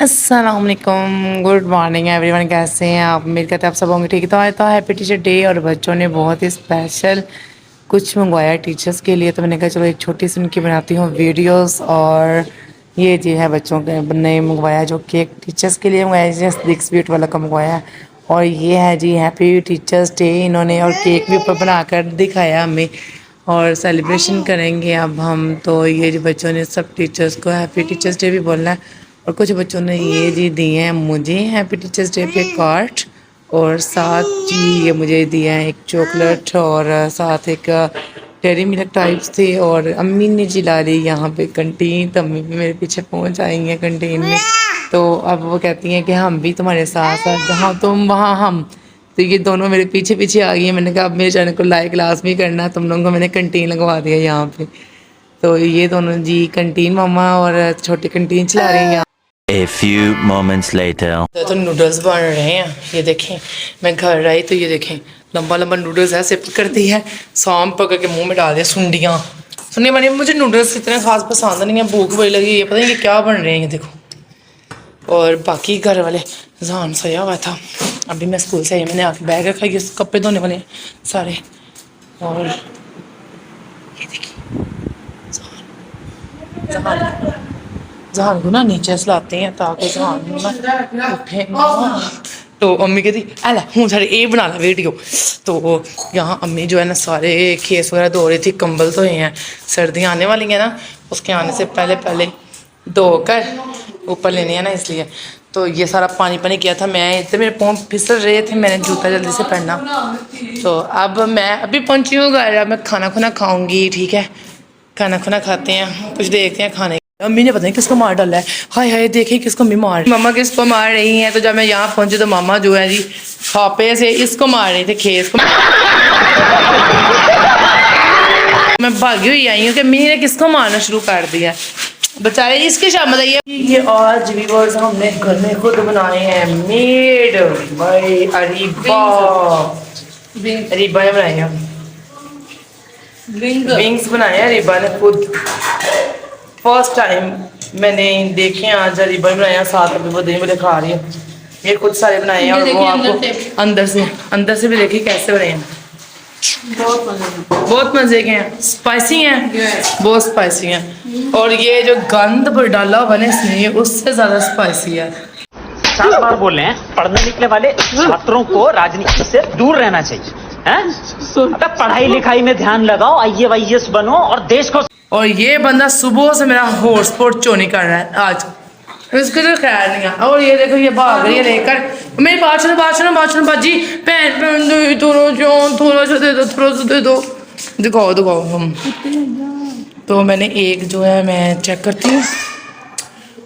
अस्सलाम वालेकुम, good morning everyone. कैसे हैं आप? उम्मीद करते हैं आप सब होंगे ठीक। तो आज तो हैप्पी टीचर डे और बच्चों ने बहुत ही स्पेशल कुछ मंगवाया टीचर्स के लिए, तो मैंने कहा चलो एक छोटी सी उनकी बनाती हूँ वीडियोस। और ये जी है बच्चों के ने मंगवाया जो केक टीचर्स के लिए मंगवाया जी, स्टिक स्वीट वाला का मंगवाया है। और ये है जी हैप्पी टीचर्स डे इन्होंने, और केक भी ऊपर बनाकर दिखाया हमें। और सेलिब्रेशन करेंगे अब हम। तो ये जो बच्चों ने सब टीचर्स को हैप्पी टीचर्स डे भी बोलना है। और कुछ बच्चों ने ये जी दिए हैं मुझे हैप्पी टीचर्स डे पे कार्ड, और साथ जी ये मुझे दिया है एक चॉकलेट, और साथ एक डेयरी मिल्क टाइप्स थे। और अम्मी ने जी ला ली यहाँ पे कंटीन, तो अम्मी भी मेरे पीछे पहुँच आई हैं कंटीन में। तो अब वो कहती हैं कि हम भी तुम्हारे साथ साथ, जहाँ तुम वहाँ हम। तो ये दोनों मेरे पीछे पीछे आ गई हैं। मैंने कहा अब मेरे चैनल को लाइक क्लास भी करना, तुम लोगों को मैंने कंटीन लगवा दिया यहाँ पे। तो ये दोनों जी कंटीन मम्मा और छोटी कंटीन चला रही हैं। A few moments later. तो नूडल्स बन रहे हैं, ये देखें। मैं घर आई तो ये देखें लंबा लंबा नूडल्स है, सिप कर दी है, सौंफ पकड़ के मुंह में डाल दिया। सुंडियाँ बनी। मुझे नूडल्स इतने खास पसंद नहीं है, भूख बड़ी लगी है, पता नहीं ये क्या बन रहे हैं ये देखो। और बाकी घर वाले जहान सोया हुआ था, अभी मैं स्कूल से आई, मैंने आके बैग रखा, ये कपड़े धोने वाले हैं सारे। और ये देखिए जहान को ना नीचे सलाते हैं ताकि जहान ना उठे। तो अम्मी कहती अला हूँ सारे ये बना ला वीडियो। तो यहाँ अम्मी जो है ना सारे खेस वगैरह धो रही थी, कंबल धोए हैं, सर्दियाँ आने वाली हैं ना, उसके आने से पहले पहले धोकर ऊपर लेने हैं ना, इसलिए। तो ये सारा पानी पानी किया था मैं, इतने मेरे पाँव फिसल रहे थे, मैंने जूता जल्दी से पहनना। तो अब मैं अभी पहुँची हूँ घर, अब मैं खाना खुना खाऊँगी, ठीक है। खाना खुना खाते हैं, कुछ देखते हैं खाने। अम्मी ने पता नहीं किसको मार डाला है, हाय हाय देखे किसको अम्मी मार, मम्मा किसको मार रही हैं। तो जब मैं यहाँ पहुंची तो मामा जो है जी खापे से इसको मार रही थी, खेस को। मैं भागी हुई आई हूँ कि अम्मी ने किसको मारना शुरू कर दिया बेचारे, इसकी शाम बताइए। ये आज व्यूअर्स हमने घर में खुद बनाए हैं, मेड बाय अरीबा। अरीबा ने बनाए हैं विंग्स, बनाए हैं अरीबा ने खुद। फर्स्ट टाइम मैंने देखे हैं आज अरीबा ने बनाया, साथ अभी वो दही बड़े खा रही है। ये खुद सारे बनाए हैं, और वो आपको अंदर से भी देखिए कैसे बने हैं। बहुत मजे के हैं, स्पाइसी हैं, बहुत स्पाइसी हैं। और ये जो गंद पर डाला हुआ है इसमें, उससे ज्यादा स्पाइसी है। 7 बार बोले हैं पढ़ने निकले वाले छात्रों को राजनीति से दूर रहना चाहिए हैं? अबे पढ़ाई लिखाई में ध्यान लगाओ, IAS बनो और देश को। और ये बंदा सुबह से मेरा हॉटस्पॉट चोरी कर रहा है आज, इसको तो खैर नहीं है। और ये देखो ये भाग रही है लेकर, मेरी बात सुनो बाजी, पैन थोड़ा सा दे दो, दिखाओ हम। तो मैंने एक जो है मैं चेक करती हूँ,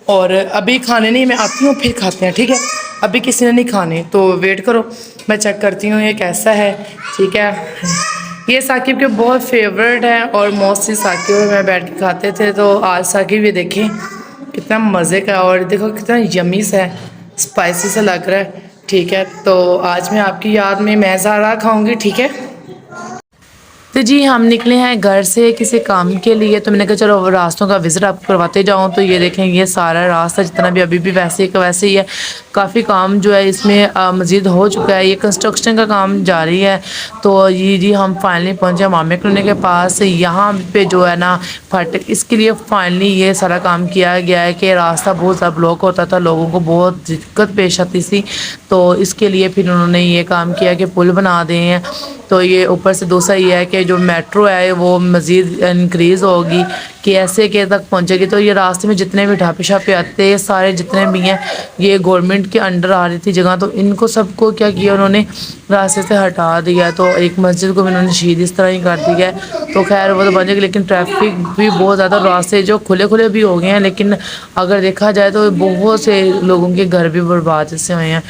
और अभी खाने नहीं, मैं आती हूँ फिर खाते हैं, ठीक है। अभी किसी ने नहीं खाने तो वेट करो, मैं चेक करती हूँ ये कैसा है, ठीक है। ये साकिब के बहुत फेवरेट है, और मोस्टली साकिब और मैं बैठ के खाते थे। तो आज साकिब ये देखें कितना मज़े का, और देखो कितना यमी सा है, स्पाइसी सा लग रहा है, ठीक है। तो आज मैं आपकी याद में मैं ज़ारा खाऊंगी, ठीक है। तो जी हम निकले हैं घर से किसी काम के लिए, तो मैंने कहा चलो रास्तों का विज़िट आपको करवाते जाऊं। तो ये देखें ये सारा रास्ता जितना भी अभी भी वैसे ही है, काफ़ी काम जो है इसमें मज़ीद हो चुका है, ये कंस्ट्रक्शन का काम जारी है। तो ये जी हम फाइनली पहुंचे मामे कॉलोनी के पास। यहाँ पे जो है ना फाटक, इसके लिए फाइनली ये सारा काम किया गया है कि रास्ता बहुत ज़्यादा ब्लॉक होता था, लोगों को बहुत दिक्कत पेश आती थी। तो इसके लिए फिर उन्होंने ये काम किया कि पुल बना दें हैं। तो ये ऊपर से दूसरा ये है कि जो मेट्रो है वो मज़ीद इंक्रीज़ होगी कि ऐसे के तक पहुंचेगी। तो ये रास्ते में जितने भी ढापे शापे आते हैं सारे जितने भी हैं, ये गवर्नमेंट के अंडर आ रही थी जगह, तो इनको सबको क्या किया उन्होंने रास्ते से हटा दिया। तो एक मस्जिद को भी उन्होंने शहीद इस तरह ही कर दिया है। तो खैर वो तो बन जाएगी, लेकिन ट्रैफिक भी बहुत ज़्यादा, रास्ते जो खुले भी हो गए हैं, लेकिन अगर देखा जाए तो बहुत से लोगों के घर भी बर्बाद इससे हुए हैं।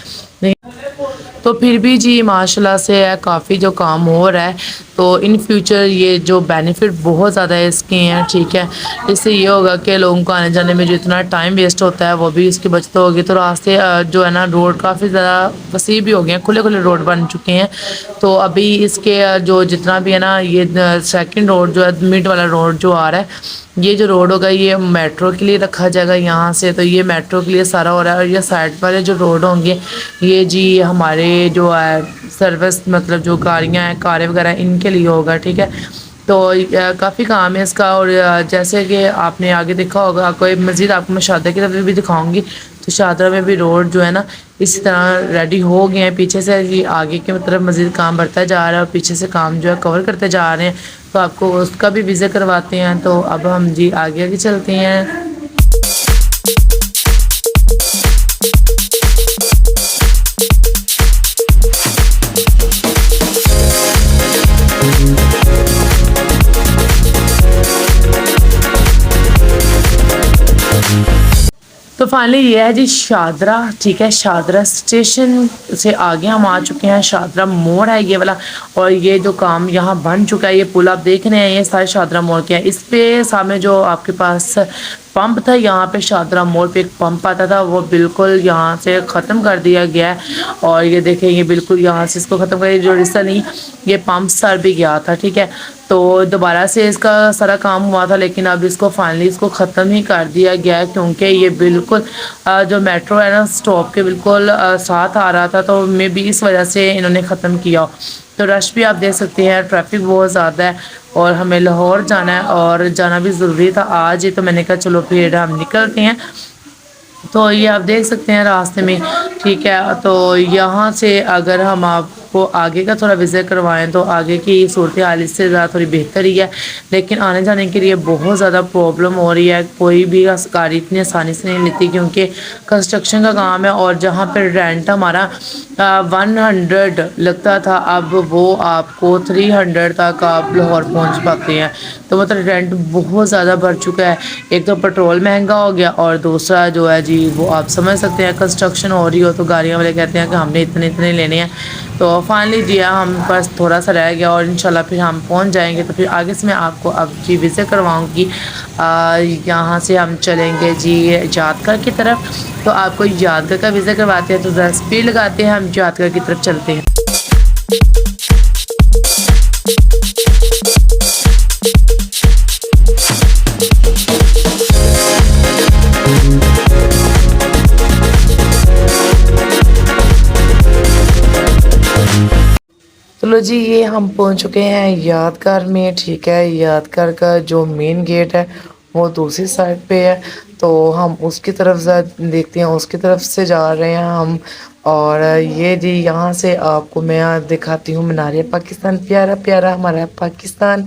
तो फिर भी जी माशाल्लाह से काफ़ी जो काम हो रहा है, तो इन फ्यूचर ये जो बेनिफिट बहुत ज़्यादा है इसके हैं, ठीक है। इससे ये होगा कि लोगों को आने जाने में जो इतना टाइम वेस्ट होता है वो भी इसकी बचत होगी। तो रास्ते जो है ना रोड काफ़ी ज़्यादा वसी भी हो गए हैं, खुले रोड बन चुके हैं। तो अभी इसके जो जितना भी है ना ये सेकंड रोड जो है मिड वाला रोड जो आ रहा है ये जो रोड होगा ये मेट्रो के लिए रखा जाएगा यहाँ से, तो ये मेट्रो के लिए सारा हो रहा है। और ये साइड वाले जो रोड होंगे ये जी हमारे जो है सर्विस, मतलब जो गाड़ियाँ हैं, कारें वगैरह, इनके लिए होगा, ठीक है। तो काफ़ी काम है इसका। और जैसे कि आपने आगे देखा होगा, कोई मज़ीद आपको मैं शादरा की तरफ भी दिखाऊंगी, तो शादरा में भी रोड जो है ना इसी तरह रेडी हो गए हैं। पीछे से ये आगे की तरफ मज़ीद काम बढ़ता जा रहा है और पीछे से काम जो है कवर करते जा रहे हैं, तो आपको उसका भी विज़िट करवाते हैं। तो अब हम जी आगे आगे चलते हैं। तो फाइनली ये है जी शादरा, ठीक है। शादरा स्टेशन से आगे हम आ चुके हैं, शादरा मोड़ है ये वाला। और ये जो काम यहाँ बन चुका है, ये पुल आप देख रहे हैं, ये सारे शादरा मोड़ के हैं। इस पे सामने जो आपके पास पंप था, यहाँ पे शादरा मोड़ पे एक पंप आता था, वो बिल्कुल यहाँ से ख़त्म कर दिया गया है। और ये देखें, ये बिल्कुल यहाँ से इसको ख़त्म कर, जो रिसेंटली ये पंप सर भी गया था, ठीक है। तो दोबारा से इसका सारा काम हुआ था, लेकिन अब इसको फाइनली इसको ख़त्म ही कर दिया गया है, क्योंकि ये बिल्कुल जो मेट्रो है ना स्टॉप के बिल्कुल साथ आ रहा था, तो मे बी इस वजह से इन्होंने ख़त्म किया। तो रश भी आप देख सकते हैं, ट्रैफिक बहुत ज़्यादा है और हमें लाहौर जाना है और जाना भी ज़रूरी था आज ही, तो मैंने कहा चलो फिर हम निकलते हैं। तो ये आप देख सकते हैं रास्ते में, ठीक है। तो यहाँ से अगर हम आपको आगे का थोड़ा विज़िट करवाएं तो आगे की सूरत हाल इससे ज़्यादा थोड़ी बेहतर ही है, लेकिन आने जाने के लिए बहुत ज़्यादा प्रॉब्लम हो रही है। कोई भी गाड़ी इतनी आसानी से नहीं लेती, क्योंकि कंस्ट्रक्शन का काम है। और जहाँ पर रेंट हमारा 100 लगता था, अब वो आपको 300 तक आप लाहौर पहुँच पाते हैं। तो मतलब रेंट बहुत ज़्यादा बढ़ चुका है। एक तो पेट्रोल महंगा हो गया और दूसरा जो है जी वो आप समझ सकते हैं, कंस्ट्रक्शन हो रही हो तो गाड़ियाँ वाले कहते हैं कि हमने इतने इतने लेने हैं। तो फाइनली जी हम पास थोड़ा सा रह गया और इंशाल्लाह फिर हम पहुंच जाएंगे। तो फिर आगे से मैं आपको अब जी विज़िट करवाऊंगी। यहाँ से हम चलेंगे जी यादगार की तरफ। तो आपको यादगार का विज़िट करवाते हैं, तो ज़रा स्पीड लगाते हैं, हम यादगार की तरफ चलते हैं। चलो जी, ये हम पहुंच चुके हैं यादगार में, ठीक है। यादगार का जो मेन गेट है वो दूसरी साइड पे है, तो हम उसकी तरफ देखते हैं, उसकी तरफ से जा रहे हैं हम। और ये जी यहाँ से आपको मैं दिखाती हूँ मीनार पाकिस्तान। प्यारा प्यारा हमारा पाकिस्तान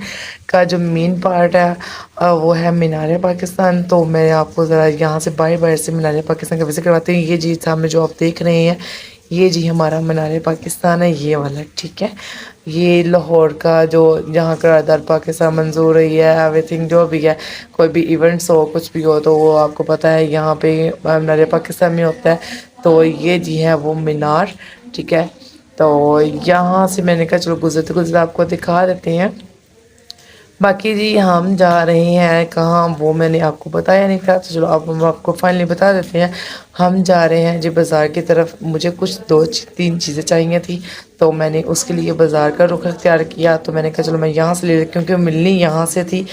का जो मेन पार्ट है वो है मीनार पाकिस्तान। तो मैं आपको ज़रा यहाँ से बाहर बाहर से मीनार पाकिस्तान का विज़िट करवाती हूँ। ये जी सामने जो आप देख रहे हैं, ये जी हमारा मीनार पाकिस्तान है, ये वाला, ठीक है। ये लाहौर का जो जहाँ करारदाद पाकिस्तान मंजूर हुई है, एवरीथिंग जो भी है, कोई भी इवेंट्स हो, कुछ भी हो, तो वो आपको पता है यहाँ पे मीनार पाकिस्तान में होता है। तो ये जी है वो मीनार, ठीक है। तो यहाँ से मैंने कहा चलो गुजरते गुजरते आपको दिखा देते हैं। बाकी जी हम जा रहे हैं कहाँ वो मैंने आपको बताया नहीं था, तो चलो अब हम आपको फाइनली बता देते हैं। हम जा रहे हैं जी बाज़ार की तरफ। मुझे कुछ 2-3 चीज़ें चाहिए थी, तो मैंने उसके लिए बाज़ार का रुख अख्तियार किया। तो मैंने कहा चलो मैं यहाँ से ले, क्योंकि मिलनी यहाँ से थी।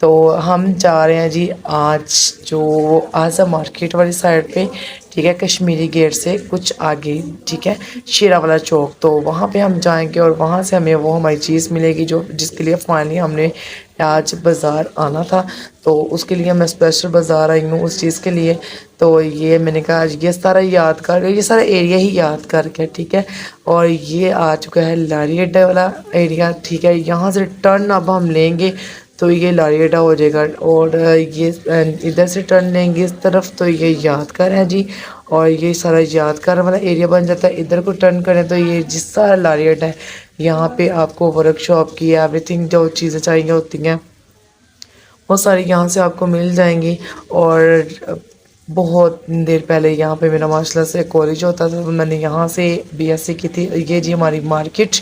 तो हम जा रहे हैं जी आज जो आज़ा मार्केट वाली साइड पे, ठीक है, कश्मीरी गेट से कुछ आगे, ठीक है, शेरा वाला चौक। तो वहाँ पे हम जाएंगे और वहाँ से हमें वो हमारी चीज़ मिलेगी जो जिसके लिए फाइनली हमने आज बाज़ार आना था। तो उसके लिए मैं स्पेशल बाज़ार आई हूँ उस चीज़ के लिए। तो ये मैंने कहा आज ये सारा यादगार, ये सारा एरिया ही यादगार का, ठीक है। और ये आ चुका है लारी अड्डा वाला एरिया, ठीक है। यहाँ से टर्न अब हम लेंगे तो ये लारी अड्डा हो जाएगा, और ये इधर से टर्न लेंगे इस तरफ तो ये यादगार है जी। और ये सारा यादगार वाला एरिया बन जाता है। इधर को टर्न करें तो ये जिस सारा लारी अड्डा है, यहाँ पे आपको वर्कशॉप की एवरीथिंग जो चीज़ें चाहिए होती हैं वो सारी यहाँ से आपको मिल जाएंगी। और बहुत देर पहले यहाँ पे मेरा माशाल्लाह से कॉलेज होता था, तो मैंने यहाँ से बीएससी की थी। ये जी हमारी मार्केट,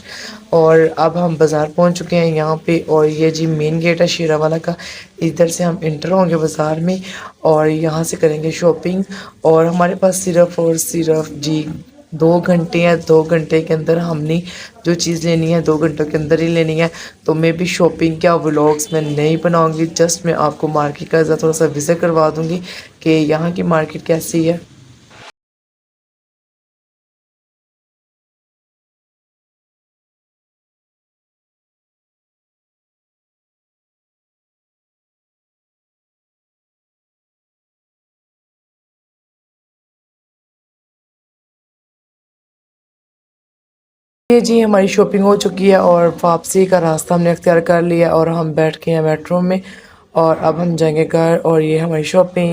और अब हम बाज़ार पहुँच चुके हैं यहाँ पे। और ये जी मेन गेट है शेरावाला का, इधर से हम इंटर होंगे बाज़ार में और यहाँ से करेंगे शॉपिंग। और हमारे पास सिर्फ़ और सिर्फ जी 2 घंटे या 2 घंटे के अंदर हमने जो चीज़ लेनी है 2 घंटों के अंदर ही लेनी है। तो मैं भी शॉपिंग क्या व्लॉग्स में नहीं बनाऊंगी, जस्ट मैं आपको मार्केट का थोड़ा सा विज़िट करवा दूंगी कि यहाँ की मार्केट कैसी है। ये जी हमारी शॉपिंग हो चुकी है और वापसी का रास्ता हमने अख्तियार कर लिया और हम बैठ गए हैं मेट्रो में और अब हम जाएंगे घर। और ये हमारी शॉपिंग